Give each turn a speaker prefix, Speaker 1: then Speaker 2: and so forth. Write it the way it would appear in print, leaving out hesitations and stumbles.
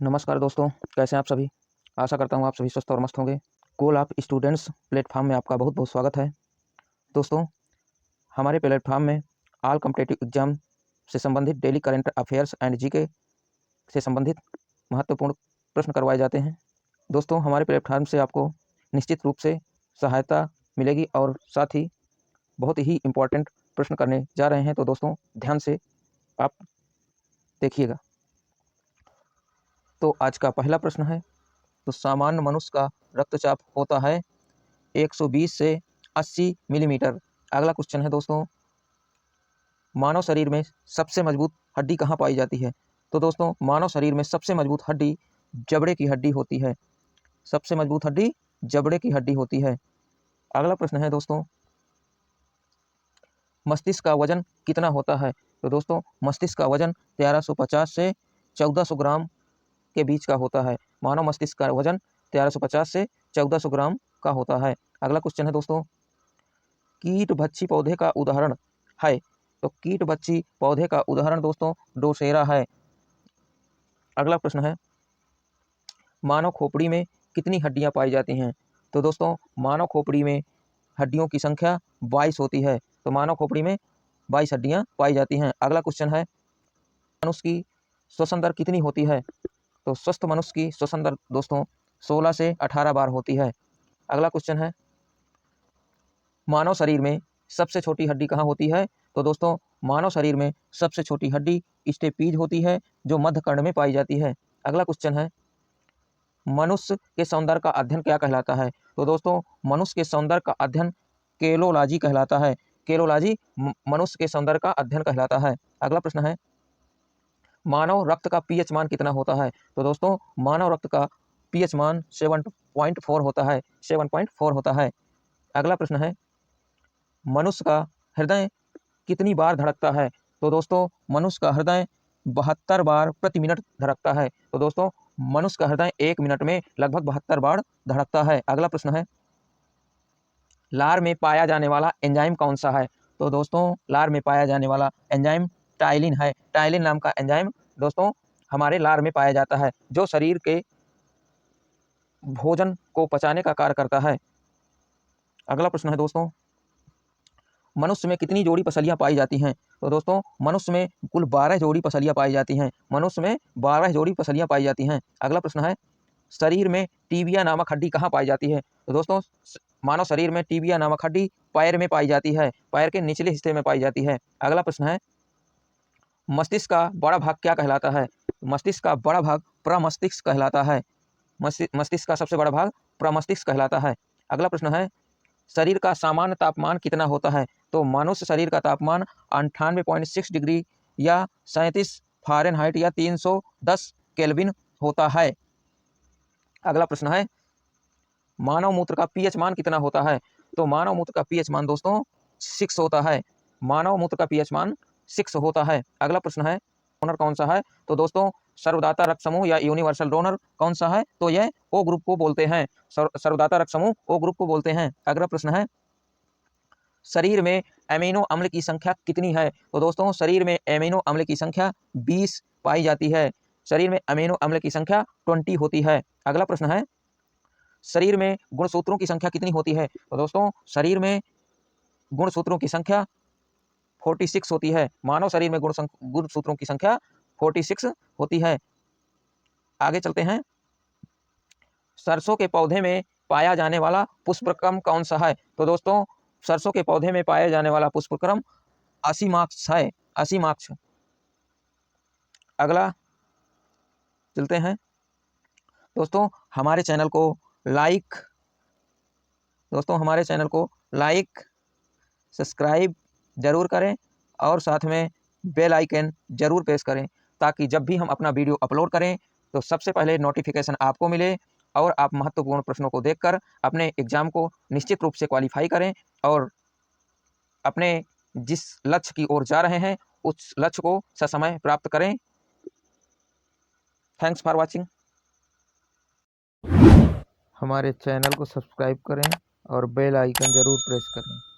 Speaker 1: नमस्कार दोस्तों, कैसे हैं आप सभी। आशा करता हूं आप सभी स्वस्थ और मस्त होंगे। कोल ऑफ स्टूडेंट्स प्लेटफॉर्म में आपका बहुत बहुत स्वागत है। दोस्तों, हमारे प्लेटफॉर्म में ऑल कॉम्पिटिटिव एग्जाम से संबंधित daily current affairs and GK से संबंधित महत्वपूर्ण प्रश्न करवाए जाते हैं। दोस्तों, हमारे प्लेटफॉर्म से आपको निश्चित रूप से सहायता मिलेगी और साथ ही बहुत ही इम्पोर्टेंट प्रश्न करने जा रहे हैं। तो दोस्तों, ध्यान से आप देखिएगा। तो आज का पहला प्रश्न है, तो सामान्य मनुष्य का रक्तचाप होता है 120 से 80 मिलीमीटर। अगला क्वेश्चन है दोस्तों, मानव शरीर में सबसे मजबूत हड्डी कहाँ पाई जाती है। तो दोस्तों, मानव शरीर में सबसे मजबूत हड्डी जबड़े की हड्डी होती है। सबसे मजबूत हड्डी जबड़े की हड्डी होती है। अगला प्रश्न है दोस्तों, मस्तिष्क का वजन कितना होता है। तो दोस्तों, मस्तिष्क का वजन 1350 से 1400 ग्राम के बीच का होता है। मानव मस्तिष्क का वजन 1350 से 1400 ग्राम का होता है। अगला क्वेश्चन है दोस्तों, कीटभक्षी पौधे का उदाहरण है। तो कीटभक्षी पौधे का उदाहरण दोस्तों ड्रोसेरा है। अगला प्रश्न है, मानव खोपड़ी में कितनी हड्डियां पाई जाती हैं। तो दोस्तों, मानव खोपड़ी में हड्डियों की संख्या 22 होती है। तो मानव खोपड़ी में 22 हड्डियां पाई जाती हैं। अगला क्वेश्चन है, मनुष्य की श्वसन दर कितनी होती है। तो स्वस्थ मनुष्य की श्वसन दर दोस्तों 16 से 18 बार होती है। अगला क्वेश्चन है, मानव शरीर में सबसे छोटी हड्डी कहाँ होती है। तो दोस्तों, मानव शरीर में सबसे छोटी हड्डी स्टेपीज होती है, जो मध्य कर्ण में पाई जाती है। अगला क्वेश्चन है, मनुष्य के सौंदर्य का अध्ययन क्या कहलाता है। तो दोस्तों, मनुष्य के सौंदर्य का अध्ययन केलोलॉजी कहलाता है। केलोलॉजी मनुष्य के सौंदर्य का अध्ययन कहलाता है। अगला प्रश्न है, मानव रक्त का पीएच मान कितना होता है। तो दोस्तों, मानव रक्त का पीएच मान 7.4 होता है। 7.4 होता है। अगला प्रश्न है, मनुष्य का हृदय कितनी बार धड़कता है। तो दोस्तों, मनुष्य का हृदय 72 बार प्रति मिनट धड़कता है। तो दोस्तों, मनुष्य का हृदय 1 मिनट में लगभग 72 बार धड़कता है। अगला प्रश्न है, लार में पाया जाने वाला एंजाइम कौन सा है। तो दोस्तों, लार में पाया जाने वाला एंजाइम टाइलिन है। टाइलिन नाम का एंजाइम दोस्तों हमारे लार में पाया जाता है, जो शरीर के भोजन को पचाने का कार्य करता है। अगला प्रश्न है दोस्तों, मनुष्य में कितनी जोड़ी पसलियां पाई जाती हैं। तो दोस्तों, मनुष्य में कुल 12 जोड़ी पसलियां पाई जाती हैं। मनुष्य में 12 जोड़ी पसलियां पाई जाती हैं। अगला प्रश्न है, शरीर में टीबिया नामक हड्डी कहाँ पाई जाती है। तो दोस्तों, मानव शरीर में टीबिया नामक हड्डी पैर में पाई जाती है। पैर के निचले हिस्से में पाई जाती है। अगला प्रश्न है, मस्तिष्क का बड़ा भाग क्या कहलाता है। मस्तिष्क का बड़ा भाग प्रमस्तिष्क कहलाता है। मस्तिष्क का सबसे बड़ा भाग प्रमस्तिष्क कहलाता है। अगला प्रश्न है, शरीर का सामान्य तापमान कितना होता है। तो मनुष्य शरीर का तापमान 98.6 डिग्री या 37 फ़ारेनहाइट या 310 केल्विन होता है। अगला प्रश्न है, मानव मूत्र का पीएच मान कितना होता है। तो मानव मूत्र का पीएच मान दोस्तों 6 होता है। मानव मूत्र का पीएच मान 6 होता है। अगला प्रश्न है, डोनर कौन सा है। तो दोस्तों, सर्वदाता रक्त समूह या यूनिवर्सल डोनर कौन सा है। तो यह ओ ग्रुप को बोलते हैं। सर्वदाता रक्त समूह ओ ग्रुप को बोलते हैं। अगला प्रश्न है, शरीर में एमिनो अम्ल की संख्या कितनी है। तो दोस्तों, शरीर में एमिनो अम्ल की संख्या 20 पाई जाती है। शरीर में अमीनो अम्ल की संख्या 20 होती है। अगला प्रश्न है, शरीर में गुणसूत्रों की संख्या कितनी होती है। तो दोस्तों, शरीर में गुणसूत्रों की संख्या 46 होती है। मानव शरीर में गुणसूत्रों की संख्या 46 होती है। आगे चलते हैं, सरसों के पौधे में पाया जाने वाला पुष्पक्रम कौन सा है। तो दोस्तों, सरसों के पौधे में पाया जाने वाला पुष्पक्रम असीमाक्ष है। असीमाक्ष। अगला चलते हैं दोस्तों, हमारे चैनल को लाइक सब्सक्राइब जरूर करें और साथ में बेल आइकन जरूर प्रेस करें, ताकि जब भी हम अपना वीडियो अपलोड करें तो सबसे पहले नोटिफिकेशन आपको मिले और आप महत्वपूर्ण प्रश्नों को देखकर अपने एग्जाम को निश्चित रूप से क्वालिफाई करें और अपने जिस लक्ष्य की ओर जा रहे हैं उस लक्ष्य को ससमय प्राप्त करें। Thanks for watching. हमारे चैनल को सब्सक्राइब करें और बेल आइकन जरूर प्रेस करें।